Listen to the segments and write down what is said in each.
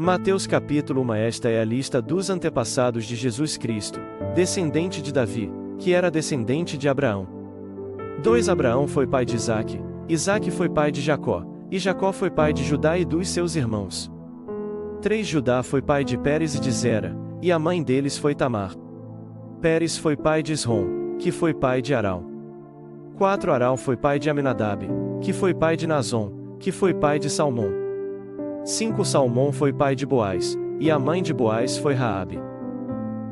Mateus capítulo 1. Esta é a lista dos antepassados de Jesus Cristo, descendente de Davi, que era descendente de Abraão. 2. Abraão foi pai de Isaque, Isaque foi pai de Jacó, e Jacó foi pai de Judá e dos seus irmãos. 3. Judá foi pai de Pérez e de Zera, e a mãe deles foi Tamar. Pérez foi pai de Esrom, que foi pai de Arão. 4. Arão foi pai de Aminadab, que foi pai de Nazon, que foi pai de Salmão. 5. Salmão foi pai de Boaz, e a mãe de Boaz foi Raabe.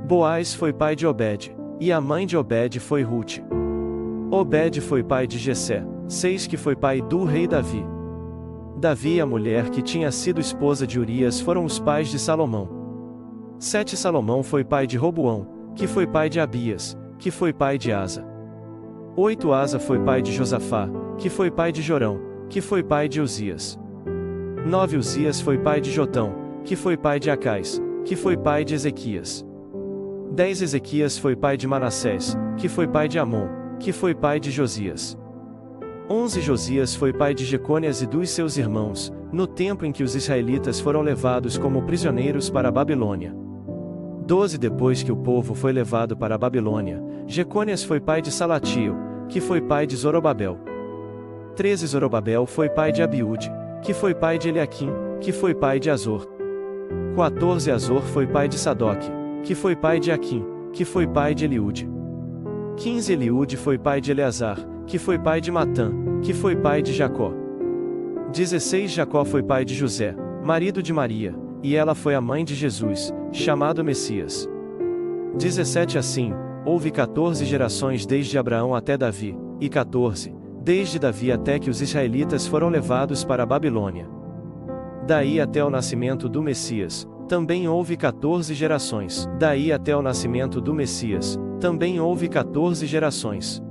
Boaz foi pai de Obed, e a mãe de Obed foi Rute. Obed foi pai de Jessé, 6. Que foi pai do rei Davi. Davi e a mulher que tinha sido esposa de Urias foram os pais de Salomão. 7. Salomão foi pai de Roboão, que foi pai de Abias, que foi pai de Asa. 8. Asa foi pai de Josafá, que foi pai de Jorão, que foi pai de Uzias. 9. Uzias foi pai de Jotão, que foi pai de Acais, que foi pai de Ezequias. 10. Ezequias foi pai de Manassés, que foi pai de Amon, que foi pai de Josias. 11. Josias foi pai de Jecônias e dos seus irmãos, no tempo em que os israelitas foram levados como prisioneiros para a Babilônia. 12. Depois que o povo foi levado para a Babilônia, Jecônias foi pai de Salatiel, que foi pai de Zorobabel. 13. Zorobabel foi pai de Abiúde, que foi pai de Eliaquim, que foi pai de Azor. 14. Azor foi pai de Sadoque, que foi pai de Aquim, que foi pai de Eliúde. 15. Eliúde foi pai de Eleazar, que foi pai de Matã, que foi pai de Jacó. 16. Jacó foi pai de José, marido de Maria, e ela foi a mãe de Jesus, chamado Messias. 17. Assim, houve 14 gerações desde Abraão até Davi, e 14, desde Davi até que os israelitas foram levados para a Babilônia. Daí até o nascimento do Messias, também houve 14 gerações. Daí até o nascimento do Messias, também houve 14 gerações.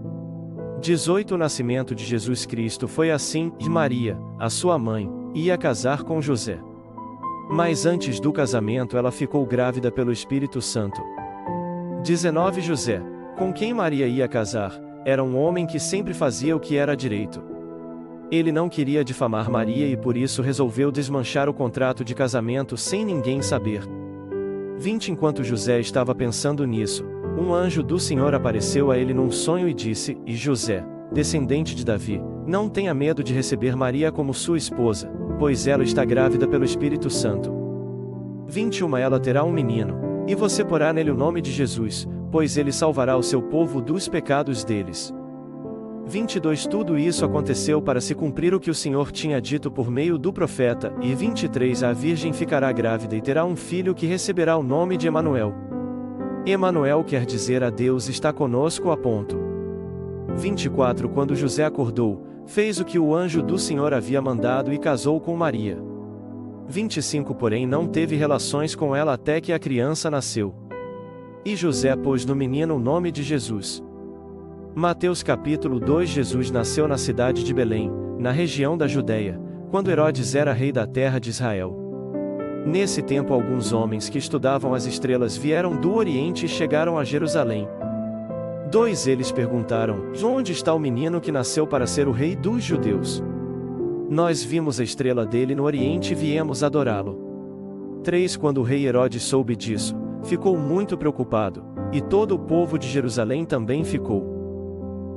18. O nascimento de Jesus Cristo foi assim, e Maria, a sua mãe, ia casar com José. Mas antes do casamento ela ficou grávida pelo Espírito Santo. 19. José, com quem Maria ia casar, era um homem que sempre fazia o que era direito. Ele não queria difamar Maria e por isso resolveu desmanchar o contrato de casamento sem ninguém saber. 20. Enquanto José estava pensando nisso, um anjo do Senhor apareceu a ele num sonho e disse: E José, descendente de Davi, não tenha medo de receber Maria como sua esposa, pois ela está grávida pelo Espírito Santo. 21. Ela terá um menino, e você porá nele o nome de Jesus, pois ele salvará o seu povo dos pecados deles. 22. Tudo isso aconteceu para se cumprir o que o Senhor tinha dito por meio do profeta. E 23. A virgem ficará grávida e terá um filho que receberá o nome de Emanuel. Emanuel quer dizer a Deus está conosco. 24. Quando José acordou, fez o que o anjo do Senhor havia mandado e casou com Maria. 25. Porém não teve relações com ela até que a criança nasceu. E José pôs no menino o nome de Jesus. Mateus capítulo 2. Jesus nasceu na cidade de Belém, na região da Judeia, quando Herodes era rei da terra de Israel. Nesse tempo alguns homens que estudavam as estrelas vieram do Oriente e chegaram a Jerusalém. 2. Eles perguntaram: Onde está o menino que nasceu para ser o rei dos judeus? Nós vimos a estrela dele no Oriente e viemos adorá-lo. 3. Quando o rei Herodes soube disso, ficou muito preocupado, e todo o povo de Jerusalém também ficou.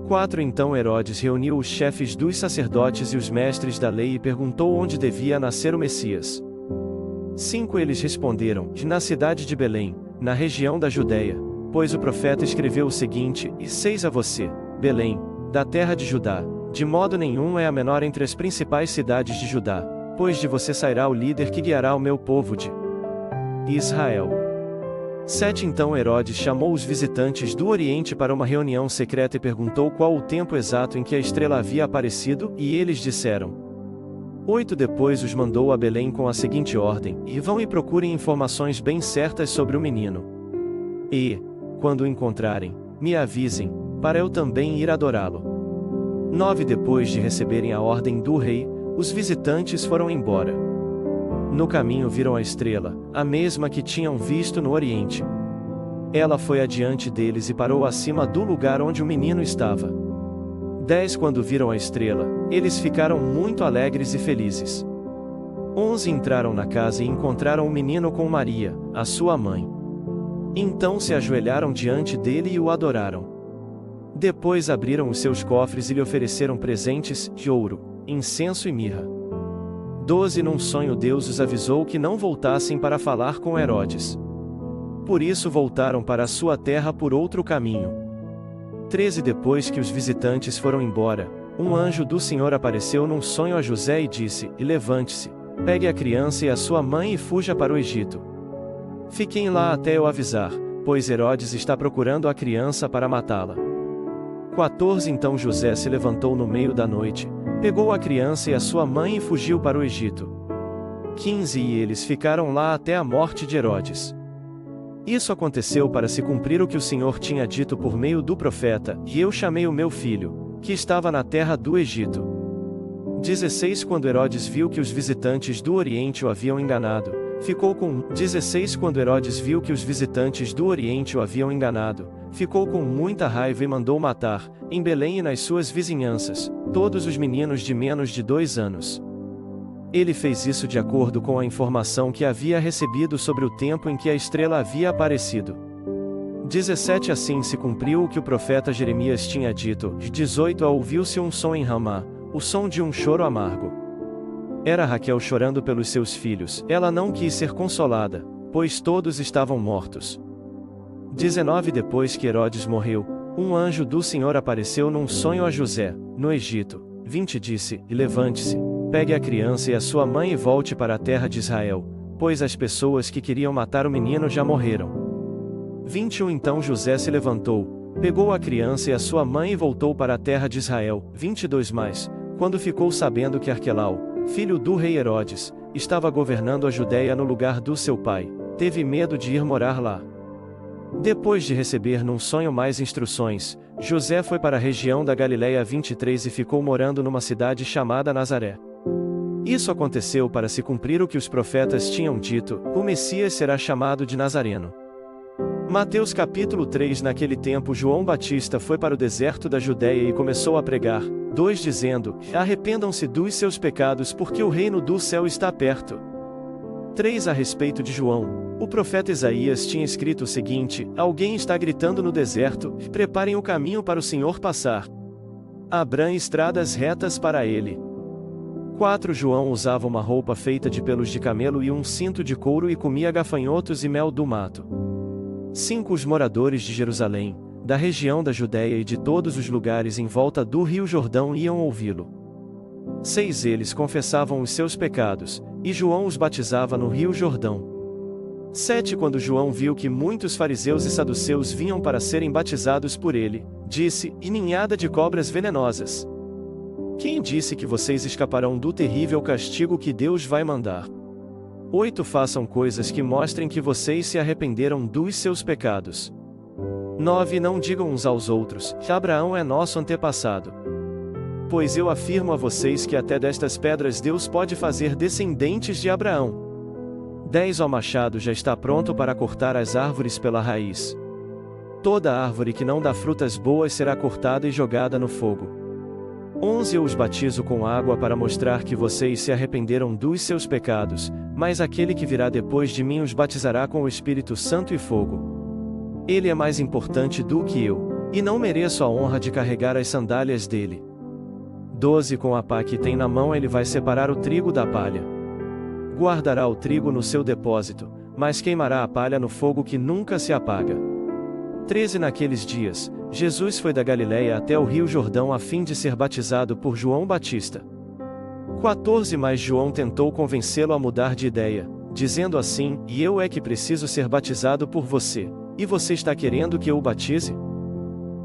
4. Então Herodes reuniu os chefes dos sacerdotes e os mestres da lei e perguntou onde devia nascer o Messias. 5. Eles responderam: Na cidade de Belém, na região da Judeia, pois o profeta escreveu o seguinte: E 6. A você, Belém, da terra de Judá, de modo nenhum é a menor entre as principais cidades de Judá, pois de você sairá o líder que guiará o meu povo de Israel. 7. Então Herodes chamou os visitantes do Oriente para uma reunião secreta e perguntou qual o tempo exato em que a estrela havia aparecido, e eles disseram. 8. Depois os mandou a Belém com a seguinte ordem: E vão e procurem informações bem certas sobre o menino. E, quando o encontrarem, me avisem, para eu também ir adorá-lo. 9. Depois de receberem a ordem do rei, os visitantes foram embora. No caminho viram a estrela, a mesma que tinham visto no Oriente. Ela foi adiante deles e parou acima do lugar onde o menino estava. 10. Quando viram a estrela, eles ficaram muito alegres e felizes. 11 Entraram na casa e encontraram o menino com Maria, a sua mãe. Então se ajoelharam diante dele e o adoraram. Depois abriram os seus cofres e lhe ofereceram presentes, de ouro, incenso e mirra. 12 Num sonho Deus os avisou que não voltassem para falar com Herodes. Por isso voltaram para a sua terra por outro caminho. 13 Depois que os visitantes foram embora, um anjo do Senhor apareceu num sonho a José e disse: Levante-se, pegue a criança e a sua mãe e fuja para o Egito. Fiquem lá até eu avisar, pois Herodes está procurando a criança para matá-la. 14 Então José se levantou no meio da noite, pegou a criança e a sua mãe e fugiu para o Egito. 15 E eles ficaram lá até a morte de Herodes. Isso aconteceu para se cumprir o que o Senhor tinha dito por meio do profeta: E eu chamei o meu filho, que estava na terra do Egito. 16 Quando Herodes viu que os visitantes do Oriente o haviam enganado, ficou com 16 Quando Herodes viu que os visitantes do Oriente o haviam enganado, ficou com muita raiva e mandou matar, em Belém e nas suas vizinhanças, todos os meninos de menos de 2 anos. Ele fez isso de acordo com a informação que havia recebido sobre o tempo em que a estrela havia aparecido. 17 Assim se cumpriu o que o profeta Jeremias tinha dito. 18 Ouviu-se um som em Ramá, o som de um choro amargo. Era Raquel chorando pelos seus filhos. Ela não quis ser consolada, pois todos estavam mortos. 19 Depois que Herodes morreu, um anjo do Senhor apareceu num sonho a José, no Egito. 20 Disse: Levante-se, pegue a criança e a sua mãe e volte para a terra de Israel, pois as pessoas que queriam matar o menino já morreram. 21 Então José se levantou, pegou a criança e a sua mãe e voltou para a terra de Israel. 22 Mas, quando ficou sabendo que Arquelau, filho do rei Herodes, estava governando a Judéia no lugar do seu pai, teve medo de ir morar lá. Depois de receber num sonho mais instruções, José foi para a região da Galiléia. 23 E ficou morando numa cidade chamada Nazaré. Isso aconteceu para se cumprir o que os profetas tinham dito: o Messias será chamado de Nazareno. Mateus capítulo 3 Naquele tempo João Batista foi para o deserto da Judéia e começou a pregar, 2 dizendo: Arrependam-se dos seus pecados porque o reino do céu está perto. 3 A respeito de João, o profeta Isaías tinha escrito o seguinte: Alguém está gritando no deserto: Preparem o caminho para o Senhor passar. Abram estradas retas para ele. 4 João usava uma roupa feita de pelos de camelo e um cinto de couro e comia gafanhotos e mel do mato. 5 Os moradores de Jerusalém, da região da Judéia e de todos os lugares em volta do rio Jordão iam ouvi-lo. 6 Eles confessavam os seus pecados, e João os batizava no rio Jordão. 7 Quando João viu que muitos fariseus e saduceus vinham para serem batizados por ele, disse: E ninhada de cobras venenosas! Quem disse que vocês escaparão do terrível castigo que Deus vai mandar? 8 Façam coisas que mostrem que vocês se arrependeram dos seus pecados. 9 Não digam uns aos outros: Abraão é nosso antepassado. Pois eu afirmo a vocês que até destas pedras Deus pode fazer descendentes de Abraão. 10 O machado já está pronto para cortar as árvores pela raiz. Toda árvore que não dá frutas boas será cortada e jogada no fogo. 11 Eu os batizo com água para mostrar que vocês se arrependeram dos seus pecados, mas aquele que virá depois de mim os batizará com o Espírito Santo e fogo. Ele é mais importante do que eu, e não mereço a honra de carregar as sandálias dele. 12 Com a pá que tem na mão ele vai separar o trigo da palha. Guardará o trigo no seu depósito, mas queimará a palha no fogo que nunca se apaga. 13 Naqueles dias, Jesus foi da Galiléia até o rio Jordão a fim de ser batizado por João Batista. 14 Mas João tentou convencê-lo a mudar de ideia, dizendo assim: E eu é que preciso ser batizado por você, e você está querendo que eu o batize?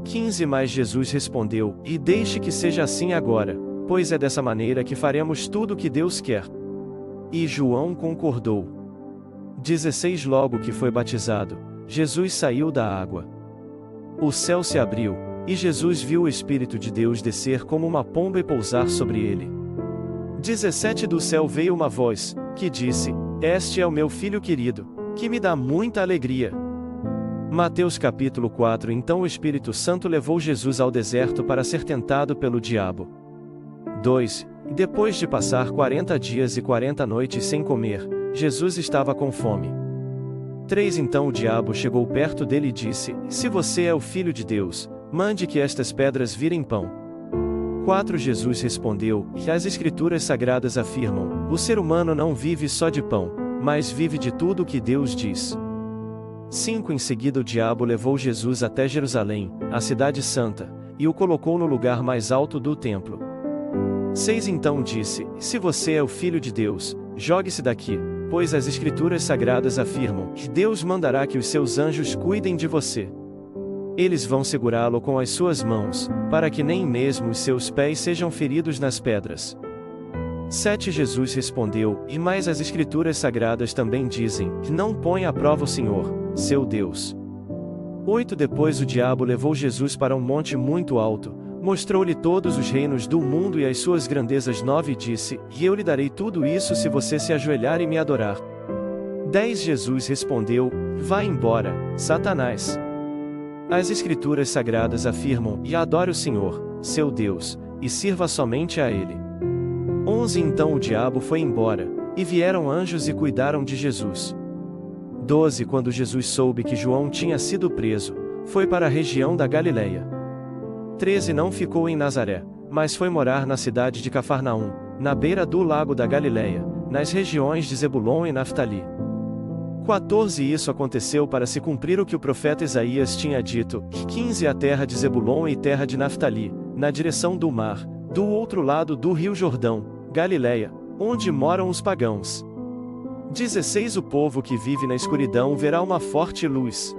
15 Mas Jesus respondeu: E deixe que seja assim agora, pois é dessa maneira que faremos tudo o que Deus quer. E João concordou. 16 Logo que foi batizado, Jesus saiu da água. O céu se abriu, e Jesus viu o Espírito de Deus descer como uma pomba e pousar sobre ele. 17 Do céu veio uma voz, que disse: Este é o meu filho querido, que me dá muita alegria. Mateus capítulo 4 Então o Espírito Santo levou Jesus ao deserto para ser tentado pelo diabo. 2 E depois de passar 40 dias e 40 noites sem comer, Jesus estava com fome. 3 Então o diabo chegou perto dele e disse: Se você é o Filho de Deus, mande que estas pedras virem pão. 4 Jesus respondeu: As Escrituras Sagradas afirmam: o ser humano não vive só de pão, mas vive de tudo o que Deus diz. 5 Em seguida o diabo levou Jesus até Jerusalém, a cidade santa, e o colocou no lugar mais alto do templo. 6 Então disse: Se você é o Filho de Deus, jogue-se daqui, pois as Escrituras Sagradas afirmam que Deus mandará que os seus anjos cuidem de você. Eles vão segurá-lo com as suas mãos, para que nem mesmo os seus pés sejam feridos nas pedras. 7 Jesus respondeu: E mais as Escrituras Sagradas também dizem que não põe à prova o Senhor, seu Deus. 8 Depois o diabo levou Jesus para um monte muito alto, mostrou-lhe todos os reinos do mundo e as suas grandezas. 9 Disse: E eu lhe darei tudo isso se você se ajoelhar e me adorar. 10 Jesus respondeu: Vá embora, Satanás. As Escrituras Sagradas afirmam: E adore o Senhor, seu Deus, e sirva somente a Ele. 11 Então o diabo foi embora, e vieram anjos e cuidaram de Jesus. 12 Quando Jesus soube que João tinha sido preso, foi para a região da Galileia. 13 Não ficou em Nazaré, mas foi morar na cidade de Cafarnaum, na beira do lago da Galileia, nas regiões de Zebulon e Naftali. 14 Isso aconteceu para se cumprir o que o profeta Isaías tinha dito: 15 A terra de Zebulon e terra de Naftali, na direção do mar, do outro lado do rio Jordão, Galileia, onde moram os pagãos. 16 O povo que vive na escuridão verá uma forte luz.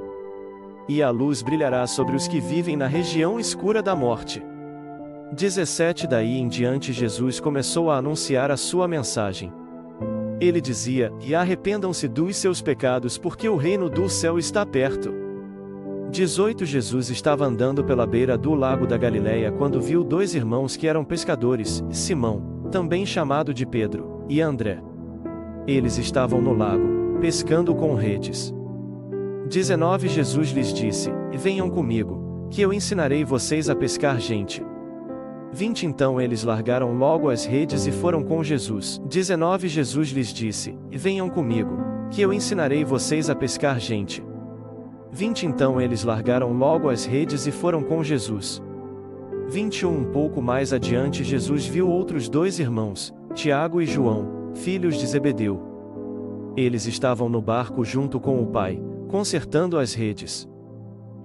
E a luz brilhará sobre os que vivem na região escura da morte. 17 Daí em diante Jesus começou a anunciar a sua mensagem. Ele dizia: E arrependam-se dos seus pecados, porque o reino do céu está perto. 18 Jesus estava andando pela beira do lago da Galileia quando viu 2 irmãos que eram pescadores, Simão, também chamado de Pedro, e André. Eles estavam no lago, pescando com redes. 19 Jesus lhes disse: Venham comigo, que eu ensinarei vocês a pescar gente. 20 Então eles largaram logo as redes e foram com Jesus. 19 Jesus lhes disse: Venham comigo, que eu ensinarei vocês a pescar gente. 20 Então eles largaram logo as redes e foram com Jesus. 21 Um pouco mais adiante Jesus viu outros 2 irmãos, Tiago e João, filhos de Zebedeu. Eles estavam no barco junto com o pai, consertando as redes.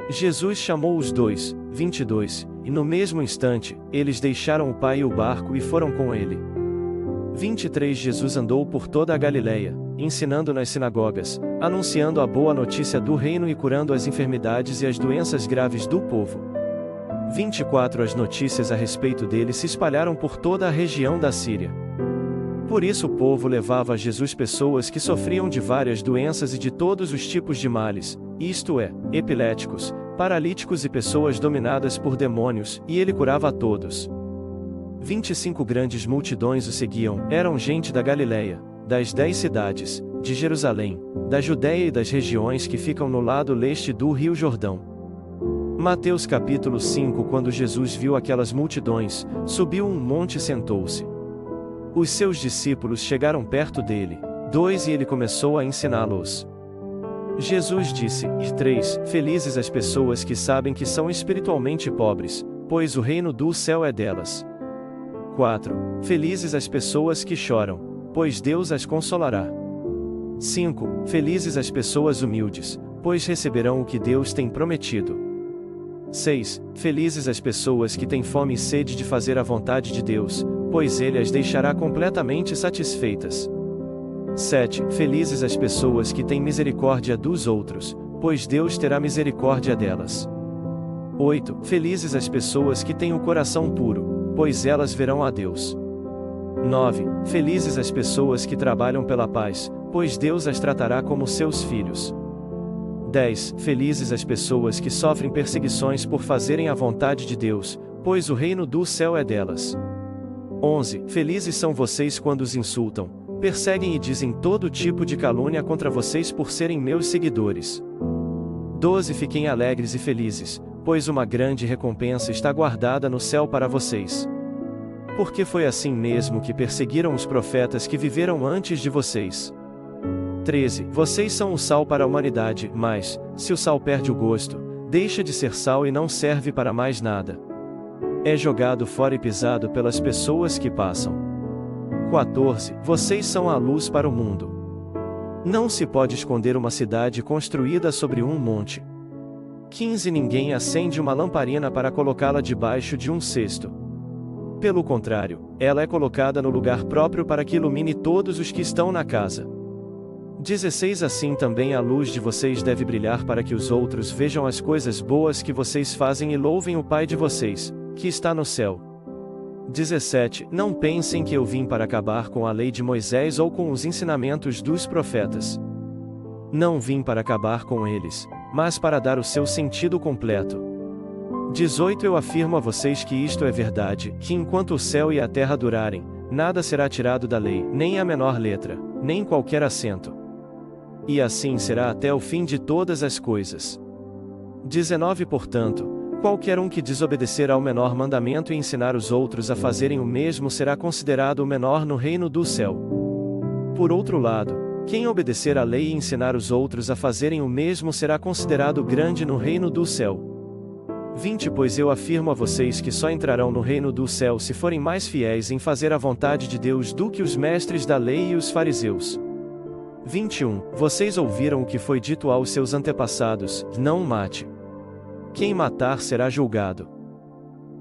Jesus chamou os 2, 22, e no mesmo instante, eles deixaram o pai e o barco e foram com ele. 23 Jesus andou por toda a Galileia, ensinando nas sinagogas, anunciando a boa notícia do reino e curando as enfermidades e as doenças graves do povo. 24 As notícias a respeito dele se espalharam por toda a região da Síria. Por isso o povo levava a Jesus pessoas que sofriam de várias doenças e de todos os tipos de males, isto é, epiléticos, paralíticos e pessoas dominadas por demônios, e ele curava a todos. 25 Grandes multidões o seguiam, eram gente da Galileia, das 10 cidades, de Jerusalém, da Judéia e das regiões que ficam no lado leste do rio Jordão. Mateus capítulo 5 Quando Jesus viu aquelas multidões, subiu um monte e sentou-se. Os seus discípulos chegaram perto dele, 2 e ele começou a ensiná-los. Jesus disse: 3 Felizes as pessoas que sabem que são espiritualmente pobres, pois o reino do céu é delas. 4 Felizes as pessoas que choram, pois Deus as consolará. 5 Felizes as pessoas humildes, pois receberão o que Deus tem prometido. 6 Felizes as pessoas que têm fome e sede de fazer a vontade de Deus, pois Ele as deixará completamente satisfeitas. 7 Felizes as pessoas que têm misericórdia dos outros, pois Deus terá misericórdia delas. 8 Felizes as pessoas que têm o coração puro, pois elas verão a Deus. 9 Felizes as pessoas que trabalham pela paz, pois Deus as tratará como seus filhos. 10 Felizes as pessoas que sofrem perseguições por fazerem a vontade de Deus, pois o reino do céu é delas. 11 Felizes são vocês quando os insultam, perseguem e dizem todo tipo de calúnia contra vocês por serem meus seguidores. 12 Fiquem alegres e felizes, pois uma grande recompensa está guardada no céu para vocês. Porque foi assim mesmo que perseguiram os profetas que viveram antes de vocês. 13. Vocês são o sal para a humanidade, mas, se o sal perde o gosto, deixa de ser sal e não serve para mais nada. É jogado fora e pisado pelas pessoas que passam. 14. Vocês são a luz para o mundo. Não se pode esconder uma cidade construída sobre um monte. 15. Ninguém acende uma lamparina para colocá-la debaixo de um cesto. Pelo contrário, ela é colocada no lugar próprio para que ilumine todos os que estão na casa. 16. Assim também a luz de vocês deve brilhar para que os outros vejam as coisas boas que vocês fazem e louvem o Pai de vocês, que está no céu. 17. Não pensem que eu vim para acabar com a lei de Moisés ou com os ensinamentos dos profetas. Não vim para acabar com eles, mas para dar o seu sentido completo. 18. Eu afirmo a vocês que isto é verdade, que enquanto o céu e a terra durarem, nada será tirado da lei, nem a menor letra, nem qualquer acento. E assim será até o fim de todas as coisas. 19. Portanto, qualquer um que desobedecer ao menor mandamento e ensinar os outros a fazerem o mesmo será considerado o menor no reino do céu. Por outro lado, quem obedecer à lei e ensinar os outros a fazerem o mesmo será considerado grande no reino do céu. 20. Pois eu afirmo a vocês que só entrarão no reino do céu se forem mais fiéis em fazer a vontade de Deus do que os mestres da lei e os fariseus. 21. Vocês ouviram o que foi dito aos seus antepassados: não mate. Quem matar será julgado.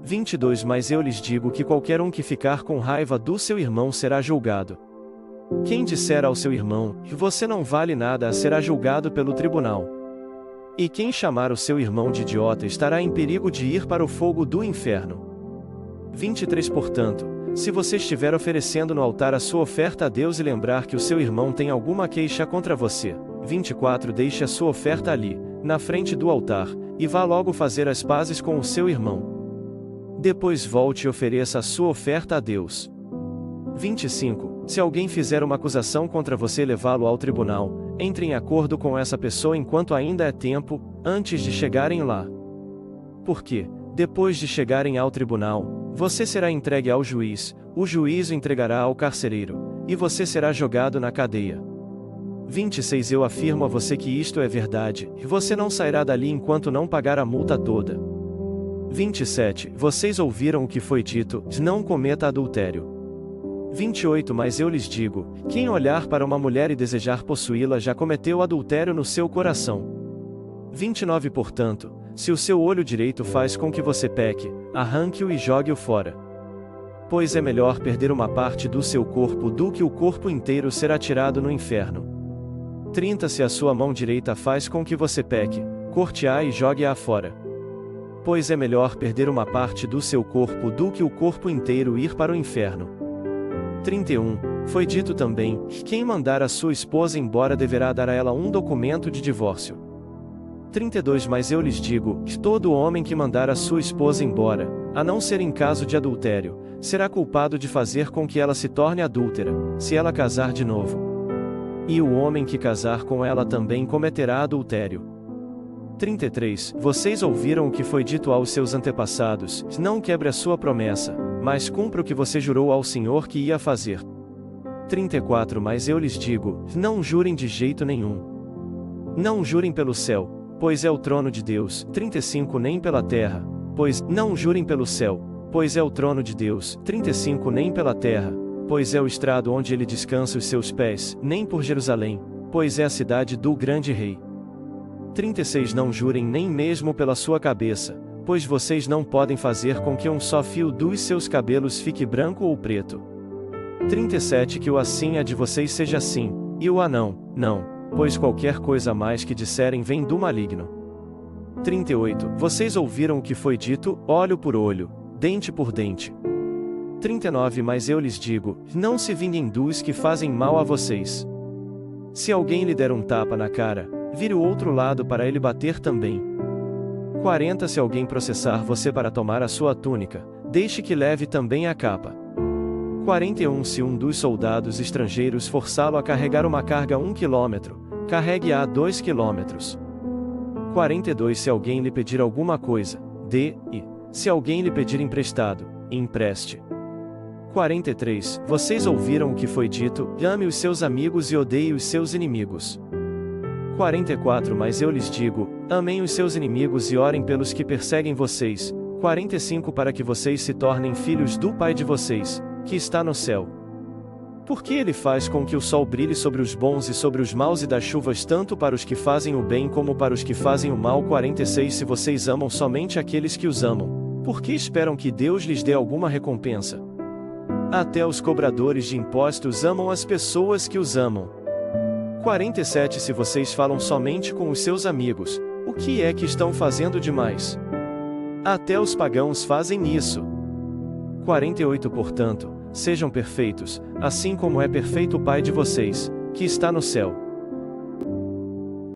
22. Mas eu lhes digo que qualquer um que ficar com raiva do seu irmão será julgado. Quem disser ao seu irmão: você não vale nada, será julgado pelo tribunal. E quem chamar o seu irmão de idiota estará em perigo de ir para o fogo do inferno. 23. Portanto, se você estiver oferecendo no altar a sua oferta a Deus e lembrar que o seu irmão tem alguma queixa contra você, 24. Deixe a sua oferta ali, na frente do altar, e vá logo fazer as pazes com o seu irmão. Depois volte e ofereça a sua oferta a Deus. 25. Se alguém fizer uma acusação contra você e levá-lo ao tribunal, entre em acordo com essa pessoa enquanto ainda é tempo, antes de chegarem lá. Porque, depois de chegarem ao tribunal, você será entregue ao juiz, o juiz o entregará ao carcereiro, e você será jogado na cadeia. 26. Eu afirmo a você que isto é verdade, e você não sairá dali enquanto não pagar a multa toda. 27. Vocês ouviram o que foi dito: não cometa adultério. 28. Mas eu lhes digo: quem olhar para uma mulher e desejar possuí-la já cometeu adultério no seu coração. 29. Portanto, se o seu olho direito faz com que você peque, arranque-o e jogue-o fora. Pois é melhor perder uma parte do seu corpo do que o corpo inteiro ser atirado no inferno. 30. Se a sua mão direita faz com que você peque, corte-a e jogue-a fora. Pois é melhor perder uma parte do seu corpo do que o corpo inteiro ir para o inferno. 31. Foi dito também: quem mandar a sua esposa embora deverá dar a ela um documento de divórcio. 32. Mas eu lhes digo: todo homem que mandar a sua esposa embora, a não ser em caso de adultério, será culpado de fazer com que ela se torne adúltera, se ela casar de novo. E o homem que casar com ela também cometerá adultério. 33. Vocês ouviram o que foi dito aos seus antepassados: não quebre a sua promessa, mas cumpra o que você jurou ao Senhor que ia fazer. 34. Mas eu lhes digo: não jurem de jeito nenhum. Não jurem pelo céu, pois é o trono de Deus. 35. Nem pela terra, pois não jurem pelo céu, pois é o trono de Deus. 35. Nem pela terra, pois é o estrado onde ele descansa os seus pés, nem por Jerusalém, pois é a cidade do grande rei. 36. Não jurem nem mesmo pela sua cabeça, pois vocês não podem fazer com que um só fio dos seus cabelos fique branco ou preto. 37. Que o assim é de vocês seja assim, e o não, pois qualquer coisa mais que disserem vem do maligno. 38. Vocês ouviram o que foi dito: olho por olho, dente por dente. 39. Mas eu lhes digo: não se vinguem dos que fazem mal a vocês. Se alguém lhe der um tapa na cara, vire o outro lado para ele bater também. 40. Se alguém processar você para tomar a sua túnica, deixe que leve também a capa. 41. Se um dos soldados estrangeiros forçá-lo a carregar uma carga 1 quilômetro, carregue-a 2 quilômetros. 42. Se alguém lhe pedir alguma coisa, dê, e, se alguém lhe pedir emprestado, empreste. 43. Vocês ouviram o que foi dito: ame os seus amigos e odeie os seus inimigos. 44. Mas eu lhes digo: amem os seus inimigos e orem pelos que perseguem vocês. 45. Para que vocês se tornem filhos do Pai de vocês, que está no céu. Porque ele faz com que o sol brilhe sobre os bons e sobre os maus e dá chuvas tanto para os que fazem o bem como para os que fazem o mal. 46. Se vocês amam somente aqueles que os amam, por que esperam que Deus lhes dê alguma recompensa? Até os cobradores de impostos amam as pessoas que os amam. 47. Se vocês falam somente com os seus amigos, o que é que estão fazendo demais? Até os pagãos fazem isso. 48. Portanto, sejam perfeitos, assim como é perfeito o Pai de vocês, que está no céu.